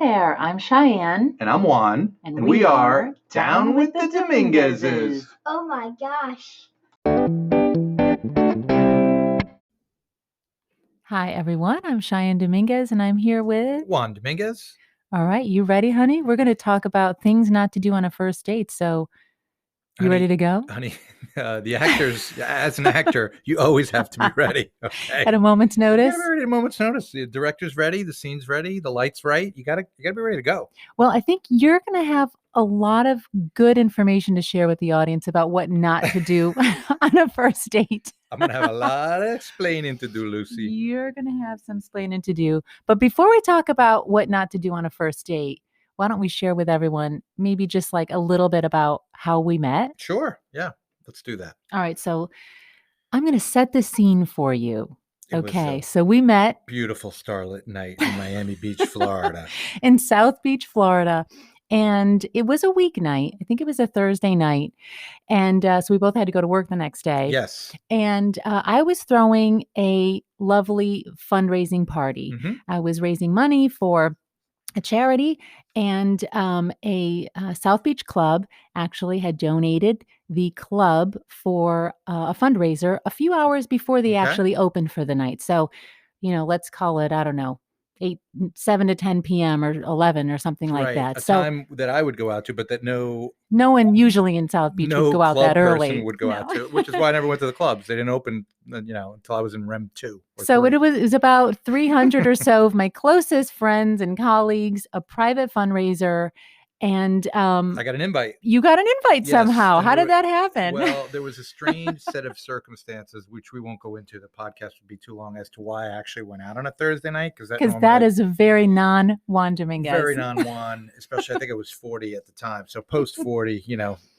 there, I'm Cheyenne. And I'm Juan. And we are Down with the Dominguezes. Oh my gosh. Hi, everyone. I'm Cheyenne Dominguez, and I'm here with Juan Dominguez. All right. You ready, honey? We're going to talk about things not to do on a first date. So, you ready to go? Honey, the actors, as an actor, you always have to be ready. Okay. At a moment's notice? At a moment's notice. The director's ready, the scene's ready, the light's right. You gotta be ready to go. Well, I think you're going to have a lot of good information to share with the audience about what not to do on a first date. I'm going to have a lot of explaining to do, Lucy. You're going to have some explaining to do. But before we talk about what not to do on a first date, why don't we share with everyone maybe just like a little bit about how we met? Sure. Yeah. Let's do that. All right. So I'm going to set the scene for you. Okay. So we met. Beautiful starlit night in Miami Beach, Florida. In South Beach, Florida. And it was a weeknight. I think it was a Thursday night. And so we both had to go to work the next day. Yes. And I was throwing a lovely fundraising party. Mm-hmm. I was raising money for a charity, and a South Beach club actually had donated the club for a fundraiser a few hours before they actually opened for the night. So, let's call it, I don't know, 7 to 10 p.m. or 11 or something like that. A time that I would go out to, but that no one usually in South Beach would go out that early. No person would go out to, which is why I never went to the clubs. They didn't open, until I was in REM 2. So it was about 300 or so of my closest friends and colleagues, a private fundraiser. And I got an invite. You got an invite somehow. How did that happen? Well, there was a strange set of circumstances, which we won't go into. The podcast would be too long as to why I actually went out on a Thursday night. Because that is a very non-Juan Dominguez. Very non-Juan, especially I think I was 40 at the time. So post 40,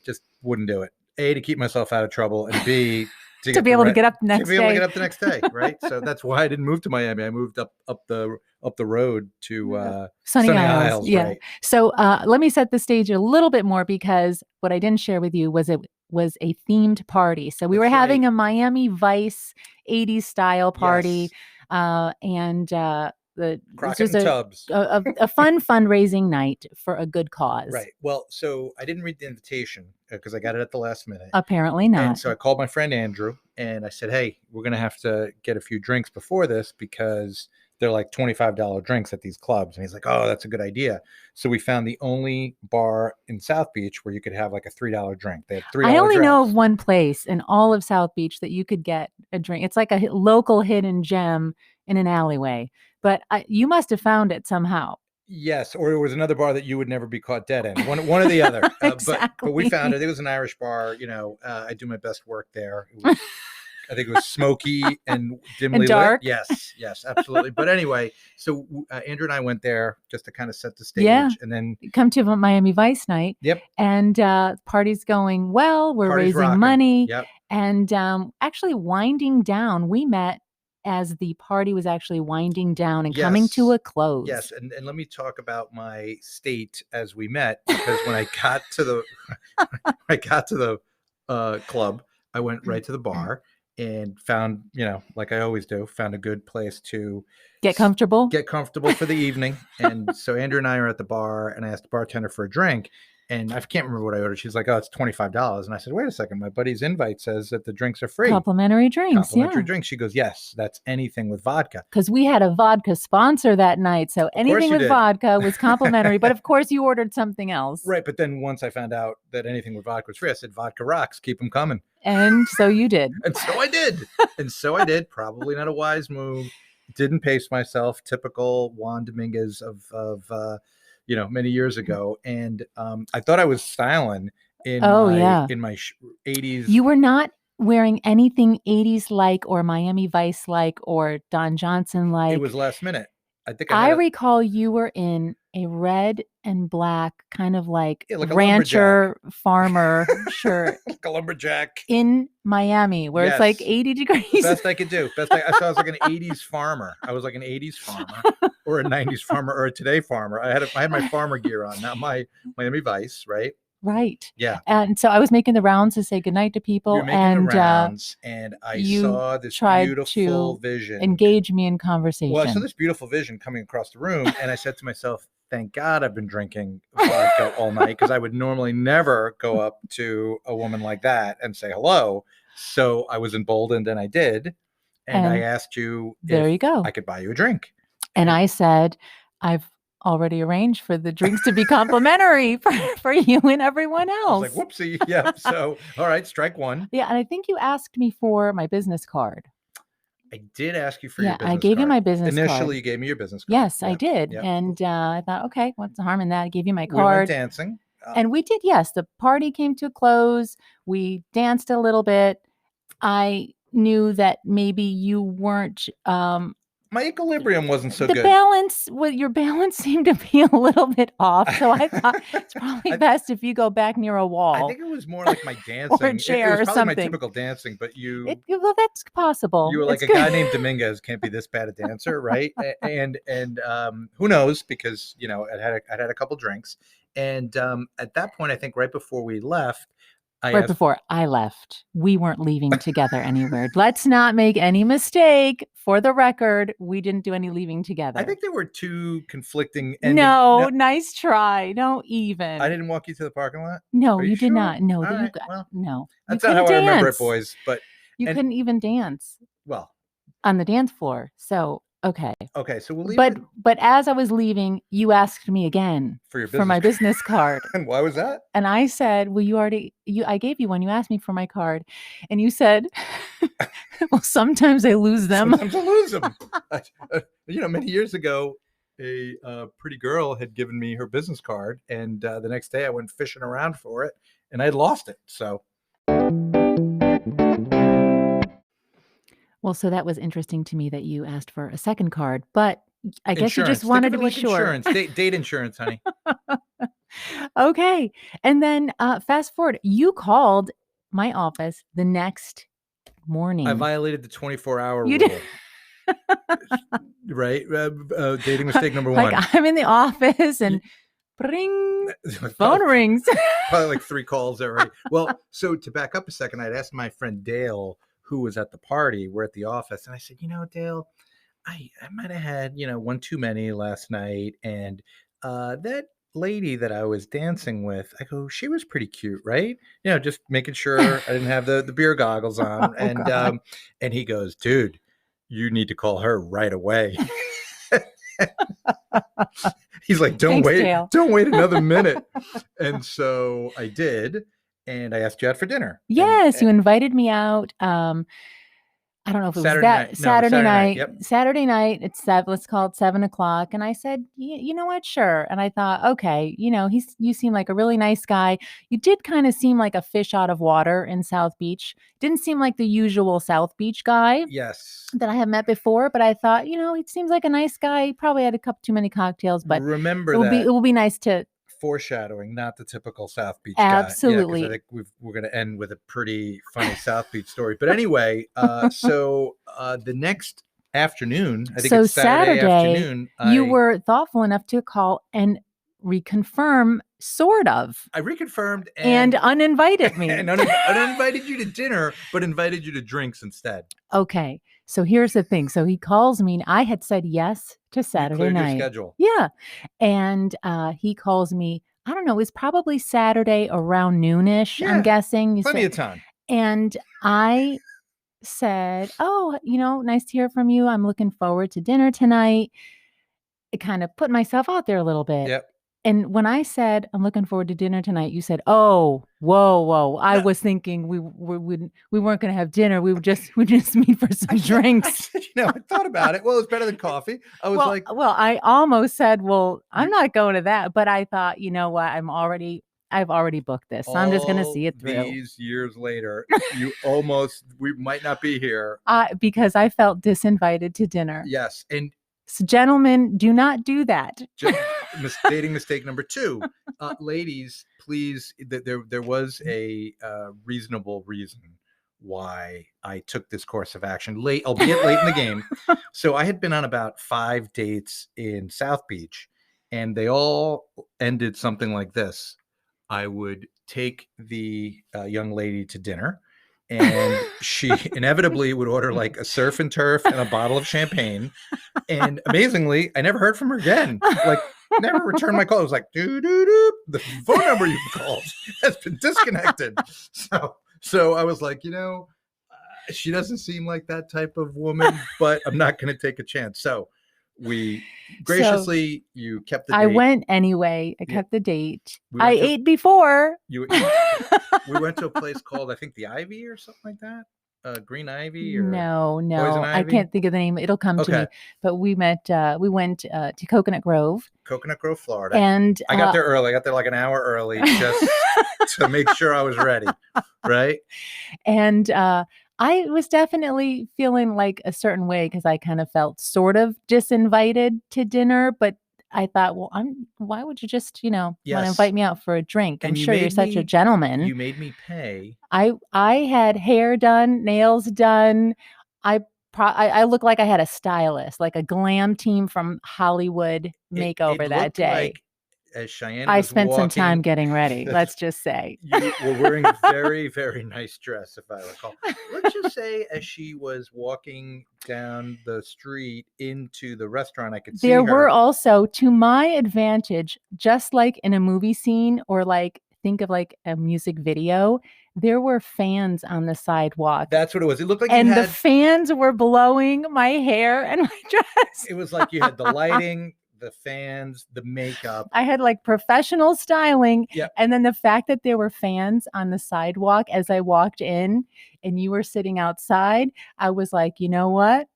just wouldn't do it. A, to keep myself out of trouble, and B, to be able to get up the next day. To be able to get up the next day, right? So that's why I didn't move to Miami. I moved up the road to Sunny Isles. Yeah. Right? So let me set the stage a little bit more, because what I didn't share with you was it was a themed party. So we were having a Miami Vice 80s style party, and Crockett and Tubbs. a fun fundraising night for a good cause. Right. Well, so I didn't read the invitation because I got it at the last minute. Apparently not. And so I called my friend Andrew and I said, hey, we're going to have to get a few drinks before this because they're like $25 drinks at these clubs. And he's like, oh, that's a good idea. So we found the only bar in South Beach where you could have like a $3 drink. They had $3 I only drinks. know of one place in all of South Beach that you could get a drink. It's like a local hidden gem in an alleyway. But you must have found it somehow. Yes, or it was another bar that you would never be caught dead in. One or the other. Exactly. But we found it. It was an Irish bar. I do my best work there. I think it was smoky and dimly and dark. lit. Yes, absolutely. But anyway, so Andrew and I went there just to kind of set the stage. Yeah. And then come to a Miami Vice night. Yep. And party's going well. We're raising rocking. money. Yep. And actually winding down. We met as the party was actually winding down and coming to a close. Yes, and let me talk about my state as we met, because when I got to the club, I went right to the bar and found, like I always do, found a good place to get comfortable for the evening. And so Andrew and I are at the bar, and I asked the bartender for a drink. And I can't remember what I ordered. She's like, oh, it's $25. And I said, wait a second. My buddy's invite says that the drinks are free. Complimentary drinks. Drinks. She goes, yes, that's anything with vodka. Because we had a vodka sponsor that night. So anything with vodka was complimentary. But of course, you ordered something else. Right. But then once I found out that anything with vodka was free, I said, vodka rocks. Keep them coming. And so you did. And so I did. Probably not a wise move. Didn't pace myself. Typical Juan Dominguez of many years ago. And I thought I was styling in my 80s. You were not wearing anything 80s like or Miami Vice like or Don Johnson like. It was last minute. I recall you were in a red and black kind of like a rancher farmer shirt. Like a lumberjack. In Miami, where it's like 80 degrees. Best I could do. So I was like an 80s farmer. I was like an 80s farmer or a 90s farmer or a today farmer. I had my farmer gear on, not my Miami Vice, right? Right. Yeah. And so I was making the rounds to say goodnight to people. You're making the rounds, and I saw this beautiful vision. Engage me in conversation. Well, I saw this beautiful vision coming across the room, and I said to myself, thank God I've been drinking vodka all night, because I would normally never go up to a woman like that and say hello. So I was emboldened and I did. And I And asked you there if you go. I could buy you a drink. And And I said, I've already arranged for the drinks to be complimentary for you and everyone I was like, else. whoopsie. Yep. So, all right, strike one. Yeah, and I think you asked me for my business card. I did ask you for your Yeah, I business gave you card. my business Initially, card. you gave me your business card. Yes, I Yep. did. Yep. And I thought, okay, what's the harm in that? I gave you my We went card. dancing. And we did, yes. The party came to a close. We danced a little bit. I knew that maybe you weren't My equilibrium wasn't so the good. balance with your balance seemed to be a little bit off. So I thought it's probably I, best if you go back near a I wall think it was more like my or a dancing. It chair was or probably my something. typical dancing, but Well, that's you possible. were like It's a good. guy named Dominguez can't be this bad a dancer, right? And who knows? Because I'd had a couple drinks, and at that point, I think right before we left, I Right asked. before I left, we weren't leaving together anywhere. Let's not make any mistake. For the record, we didn't do any leaving I together. think there were two conflicting ending. No, nice try. Don't I even. didn't walk you to the parking lot. No, Are you you did sure? not. No, All that you right. got Well, no. You that's not couldn't how I remember it, dance. boys. But You and couldn't even dance well, on the dance floor. So, okay. okay. So we'll leave But it but as I was leaving, you asked me again for your for my business. business card. And why was that? And I said, "Well, I gave you one. You asked me for my card." And you said, "Well, sometimes I lose them." Sometimes I lose them. Many years ago, a pretty girl had given me her business card, and the next day I went fishing around for it, and I had lost it. So, Well, so that was interesting to me that you asked for a second card, but I guess you just insurance. Think wanted of to it be like sure. insurance, date insurance, honey. Okay. And then fast forward, you called my office the next I morning. violated the 24-hour You did. rule, right? Dating mistake number Like one. I'm in the office and ring, phone rings. Probably like 3 calls already. Well, so to back up a second, I'd asked my friend Dale, who was at the party. We're at the office, and I said, Dale, I might have had, one too many last night, and that lady that I was dancing with, I go, she was pretty cute, right? Just making sure I didn't have the beer goggles on, Oh, God. and he goes, dude, you need to call her right away. He's like, Thanks, Dale. don't wait another minute. And so I did, and I asked you out for dinner. Yes, And you invited me out. I don't know if it was Saturday that night. No, Saturday night. night. Yep. Saturday night. It's let's call it 7 o'clock. And I said, you know what? Sure. And I thought, okay, you seem like a really nice guy. You did kind of seem like a fish out of water in South Beach. Didn't seem like the usual South Beach guy Yes. that I have met before. But I thought, he seems like a nice guy. He probably had a couple too many cocktails, but Remember it will be nice to. Foreshadowing, not the typical South Beach guy. Absolutely. Yeah, because I think we're going to end with a pretty funny South Beach story. But anyway, so the next afternoon, I think it's Saturday afternoon, you were thoughtful enough to call and reconfirm, sort of. I reconfirmed and uninvited me. and uninvited you to dinner, but invited you to drinks instead. Okay. So here's the thing. So he calls me. And I had said yes to Saturday night. Your schedule. Yeah. And he calls me. I don't know. It was probably Saturday around noonish. Yeah, I'm guessing. Plenty of time. And I said, "Oh, nice to hear from you. I'm looking forward to dinner tonight." I kind of put myself out there a little bit. Yep. And when I said, "I'm looking forward to dinner tonight," you said, "Oh, whoa. I was thinking we weren't going to have dinner. We just meet for some drinks." I thought about it. Well, it's better than coffee. I was well, I almost said, "Well, I'm not going to that." But I thought, you know what? I've already booked this. So I'm just going to see it through. These years later, we might not be here. Because I felt disinvited to dinner. Yes. And so, gentlemen, do not do that. Dating mistake number 2. Ladies, please, there was a reasonable reason why I took this course of action, albeit late in the game. So I had been on about 5 dates in South Beach, and they all ended something like this. I would take the young lady to dinner, and she inevitably would order like a surf and turf and a bottle of champagne. And amazingly, I never heard from her again. Like never returned my call. It was like, doo doo doo. The phone number you called has been disconnected. So I was like, she doesn't seem like that type of woman, but I'm not going to take a chance. So we So graciously, you kept the I date. went anyway. I Yeah. kept the date. We I went to- ate before. We went to a place called, I think, the Ivy or something like that. Green Ivy or Poison No, I Ivy. can't think of the name. It'll come to Okay. me. But we went to Coconut Grove. Coconut Grove, Florida. And I got there early. I got there like an hour early just to make sure I was ready. Right. And I was definitely feeling like a certain way because I kind of felt sort of disinvited to dinner, but I thought, well, why would you just, want to Yes. invite me out for a drink? I'm And you sure you're made such a me- gentleman. You made me pay. I had hair done, nails done. I look like I had a stylist, like a glam team from Hollywood makeover It that looked day. like as Cheyenne I was spent some time walking, getting ready. Let's just say. you were wearing a very, very nice dress, if I recall. Let's just say as she was walking down the street into the restaurant, I could see There her. were also, to my advantage, just like in a movie scene or like think of like a music video, there were fans on the sidewalk. That's what it was. It looked like and you had, the fans were blowing my hair and my dress. it was like you had the lighting, the fans, the makeup. I had like professional styling. Yep. And then the fact that there were fans on the sidewalk as I walked in and you were sitting outside, I was like, you know what?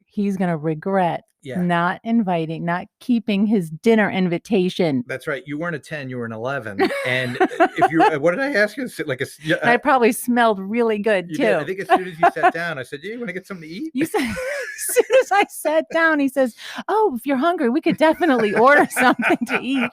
He's going to regret not keeping his dinner invitation. That's right. You weren't a 10, you were an 11. And what did I ask you? I probably smelled really good too. I think as soon as you sat down, I said, "Yeah, you want to get something to eat?" You said, as soon as I sat down, he says, "Oh, if you're hungry, we could definitely order something to eat."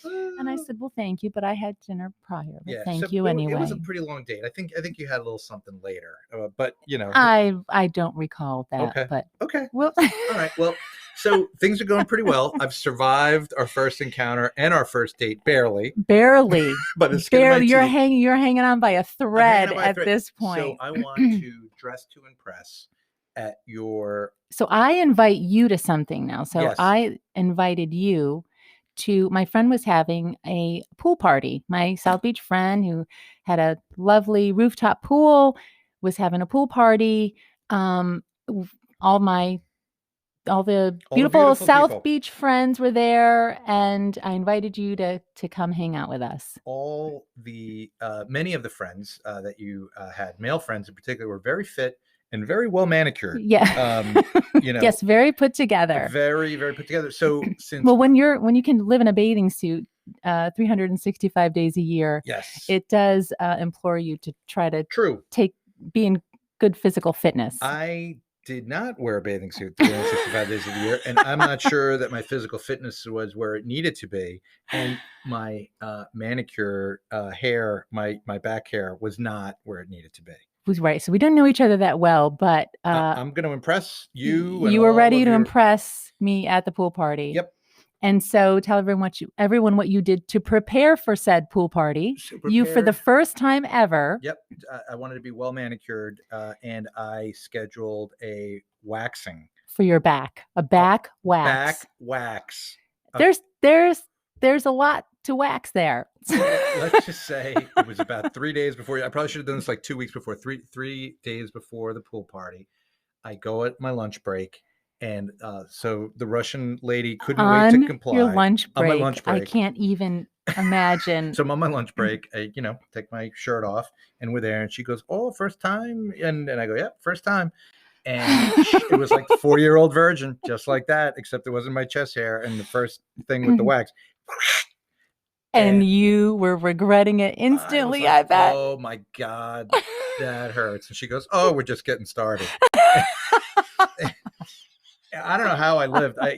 And I said, "Well, thank you, but I had dinner prior. But thank you anyway." It was a pretty long date. I think you had a little something later, but I don't recall that. Okay. But okay. Well, all right. Well, so things are going pretty well. I've survived our first encounter and our first date barely. But it's barely. You're hanging on by a thread at this point. So I want to dress to impress at your. So I invite you to something now. So Yes. I invited you to, my friend was having a pool party. My South Beach friend who had a lovely rooftop pool was having a pool party. All the beautiful South people. Beach friends were there, and I invited you to come hang out with us. All the many of the friends that you had, male friends in particular, were very fit and very well manicured. Yeah. Yes, very put together. Very, very put together. So since when you can live in a bathing suit 365 days a year, yes, it does implore you to try to be in good physical fitness. I did not wear a bathing suit 365 days of the year, and I'm not sure that my physical fitness was where it needed to be, and my manicure hair, my back hair was not where it needed to be. Was right. So we don't know each other that well, but I'm going to impress you. You were ready to impress me at the pool party. Yep. And so tell everyone what you did to prepare for said pool party. You, for the first time ever. Yep. I wanted to be well manicured, and I scheduled a waxing for your back, a back wax. Back wax. There's a lot to wax there. Let's just say it was about 3 days before. I probably should have done this like 2 weeks before, three days before the pool party. I go at my lunch break. And so the Russian lady couldn't wait to comply. Your lunch break. On my lunch break. I can't even imagine. So I'm on my lunch break. I, take my shirt off, and we're there. And she goes, "Oh, first time?" And I go, "Yeah, first time." And it was like the 40-year-old virgin, just like that, except it wasn't my chest hair. And the first thing with the wax. And you were regretting it instantly, I bet. Oh my God, that hurts. And she goes, "Oh, we're just getting started." I don't know how I lived. I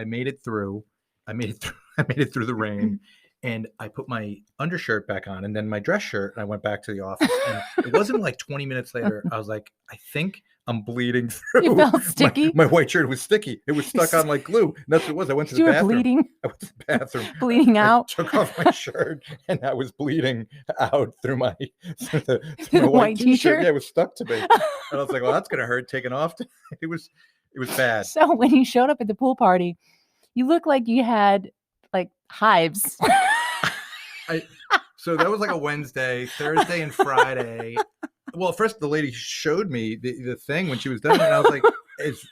made it through. I made it through the rain, and I put my undershirt back on, and then my dress shirt. And I went back to the office. And it wasn't like 20 minutes later. I was like, I think I'm bleeding through. You felt sticky. My white shirt was sticky. It was stuck on like glue. And that's what it was. I went to the bathroom. Bleeding. I went to the bathroom. Bleeding out. I took off my shirt, and I was bleeding out through my white t-shirt. Yeah, it was stuck to me. And I was like, well, that's gonna hurt taking off. It was bad. So when you showed up at the pool party, You look like you had like hives. So that was like a Wednesday, Thursday, and Friday. Well, first the lady showed me the thing when she was done, and I was like, "Is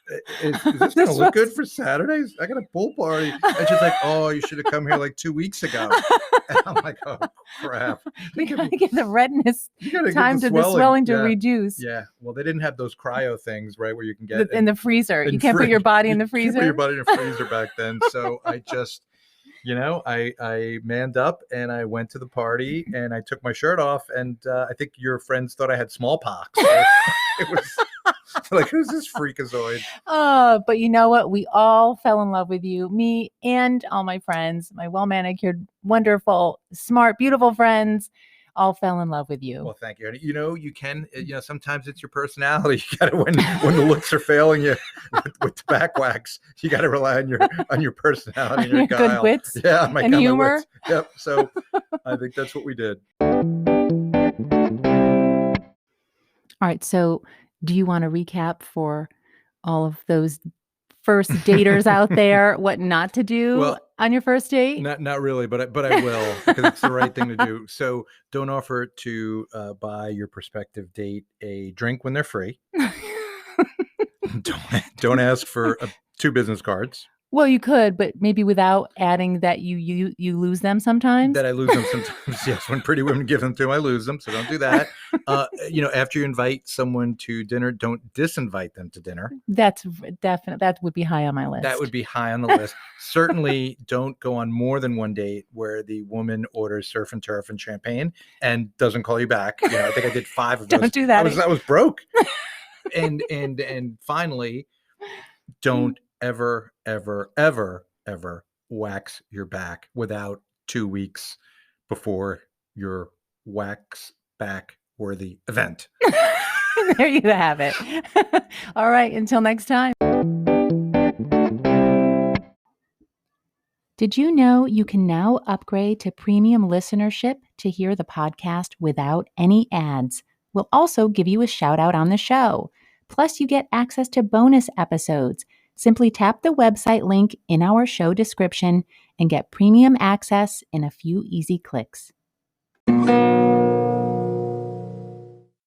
this going to look good for Saturdays? I got a pool party." And she's like, "Oh, you should have come here like 2 weeks ago." And I'm like, "Oh crap!" You gotta get the redness You got to time get to the swelling to yeah. reduce. Yeah. Well, they didn't have those cryo things, right, where you can get In the freezer. You can't put your body in the freezer. You can't put your body in a freezer back then. So I just, I manned up and I went to the party and I took my shirt off, and I think your friends thought I had smallpox. So it was like, who's this freakazoid? But you know what? We all fell in love with you, me and all my friends, my well manicured, wonderful, smart, beautiful friends. All fell in love with you. Well, thank you. You can, sometimes it's your personality. You got to, when the looks are failing you with tobacco wax, you got to rely on your personality and your guile. Good wits, yeah, and humor. Wits. Yep. So I think that's what we did. All right. So, do you want to recap for all of those first daters out there what not to do on your first date? Not really, but I will, because it's the right thing to do. So don't offer to buy your prospective date a drink when they're free. don't ask for 2 business cards. Well, you could, but maybe without adding that you lose them sometimes. That I lose them sometimes. Yes, when pretty women give them to me, I lose them. So don't do that. After you invite someone to dinner, don't disinvite them to dinner. That's definite. That would be high on my list. That would be high on the list. Certainly don't go on more than one date where the woman orders surf and turf and champagne and doesn't call you back. I think I did 5 of those. Don't do that. I was broke. And finally, don't ever wax your back without 2 weeks before your wax back worthy event. There you have it. All right. Until next time. Did you know you can now upgrade to premium listenership to hear the podcast without any ads? We'll also give you a shout out on the show. Plus, you get access to bonus episodes. Simply tap the website link in our show description and get premium access in a few easy clicks.